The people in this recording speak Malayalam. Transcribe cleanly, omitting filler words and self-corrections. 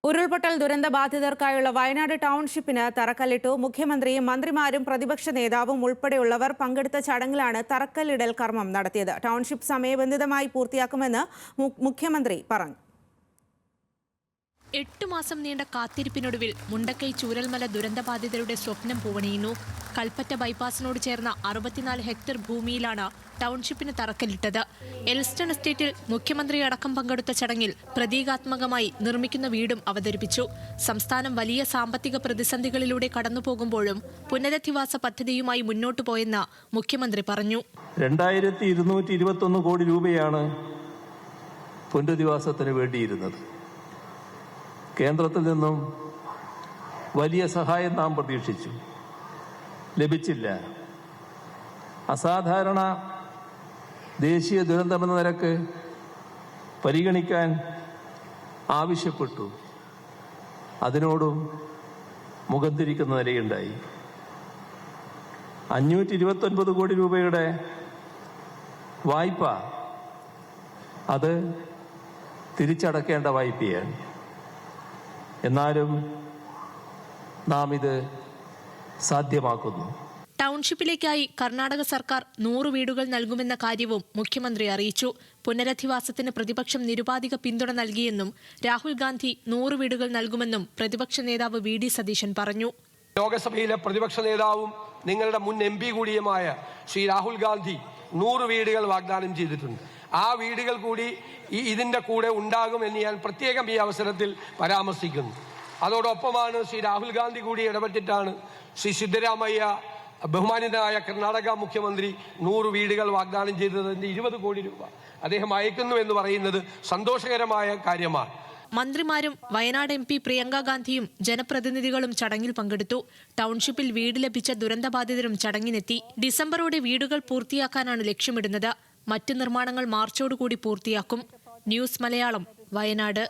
ഉരുൾപൊട്ടൽ ദുരന്ത ബാധിതർക്കായുള്ള വയനാട് ടൗൺഷിപ്പിന് തറക്കല്ലിട്ടു. മുഖ്യമന്ത്രിയും മന്ത്രിമാരും പ്രതിപക്ഷ നേതാവും ഉൾപ്പെടെയുള്ളവർ പങ്കെടുത്ത ചടങ്ങിലാണ് തറക്കല്ലിടൽ കർമ്മം നടത്തിയത്. ടൗൺഷിപ്പ് സമയബന്ധിതമായി പൂർത്തിയാക്കുമെന്ന് മുഖ്യമന്ത്രി പറഞ്ഞു. 8 മാസം നീണ്ട കാത്തിരിപ്പിനൊടുവിൽ മുണ്ടക്കൈ ചൂരൽമല ദുരന്തബാധിതരുടെ സ്വപ്നം പൂവണിയുന്നു. കൽപ്പറ്റ ബൈപ്പാസിനോട് ചേർന്ന 64 ഹെക്ടർ ഭൂമിയിലാണ് ടൗൺഷിപ്പിന് തറക്കല്ലിട്ടത്. എൽസ്റ്റൺ എസ്റ്റേറ്റിൽ മുഖ്യമന്ത്രി അടക്കം പങ്കെടുത്ത ചടങ്ങിൽ പ്രതീകാത്മകമായി നിർമ്മിക്കുന്ന വീടും അവതരിപ്പിച്ചു. സംസ്ഥാനം വലിയ സാമ്പത്തിക പ്രതിസന്ധികളിലൂടെ കടന്നുപോകുമ്പോഴും പുനരധിവാസ പദ്ധതിയുമായി മുന്നോട്ടു പോയെന്ന് മുഖ്യമന്ത്രി പറഞ്ഞു. 2221 കോടി രൂപയാണ് പുനരധിവാസത്തിന് വേണ്ടിയിരുന്നത്. കേന്ദ്രത്തിൽ നിന്നും വലിയ സഹായം നാം പ്രതീക്ഷിച്ചു, ലഭിച്ചില്ല. അസാധാരണ ദേശീയ ദുരന്തമെന്ന നിലക്ക് പരിഗണിക്കാൻ ആവശ്യപ്പെട്ടു. അതിനോടും മുഖം തിരിക്കുന്ന നിലയുണ്ടായി. 529 കോടി രൂപയുടെ വായ്പ അത് തിരിച്ചടക്കേണ്ട വായ്പയാണ്. എന്നാലും നാം ഇത് സാധ്യമാക്കുന്നു. ടൗൺഷിപ്പിലേക്കായി കർണാടക സർക്കാർ 100 വീടുകൾ നൽകുമെന്ന കാര്യവും മുഖ്യമന്ത്രി അറിയിച്ചു. പുനരധിവാസത്തിന് പ്രതിപക്ഷം നിരുപാധിക പിന്തുണ നൽകിയെന്നും രാഹുൽ ഗാന്ധി 100 വീടുകൾ നൽകുമെന്നും പ്രതിപക്ഷ നേതാവ് വി ഡി സതീശൻ പറഞ്ഞു. ലോകസഭയിലെ പ്രതിപക്ഷ നേതാവും നിങ്ങളുടെ മുൻ MP കൂടിയുമായ ശ്രീ രാഹുൽ ഗാന്ധി 100 വീടുകൾ വാഗ്ദാനം ചെയ്തിട്ടുണ്ട്. ആ വീടുകൾ കൂടി ഇതിന്റെ കൂടെ ഉണ്ടാകുമെന്ന് ഞാൻ പ്രത്യേകം ഈ അവസരത്തിൽ പരാമർശിക്കുന്നു. അതോടൊപ്പമാണ് ശ്രീ രാഹുൽ ഗാന്ധി കൂടി ഇടപെട്ടിട്ടാണ് ശ്രീ സിദ്ധരാമയ്യ ബഹുമാനിതനായ കർണാടക മുഖ്യമന്ത്രി 100 വീടുകൾ വാഗ്ദാനം ചെയ്തതിന്റെ 20 കോടി രൂപ അദ്ദേഹം അയക്കുന്നു എന്ന് പറയുന്നത് സന്തോഷകരമായ കാര്യമാണ്. മന്ത്രിമാരും വയനാട് MP പ്രിയങ്ക ഗാന്ധിയും ജനപ്രതിനിധികളും ചടങ്ങിൽ പങ്കെടുത്തു. ടൗൺഷിപ്പിൽ വീട് ലഭിച്ച ദുരന്തബാധിതരും ചടങ്ങിനെത്തി. ഡിസംബറോടെ വീടുകൾ പൂർത്തിയാക്കാനാണ് ലക്ഷ്യമിടുന്നത്. മറ്റ് നിർമ്മാണങ്ങൾ മാർച്ചോടുകൂടി പൂർത്തിയാക്കും. ന്യൂസ് മലയാളം, വയനാട്.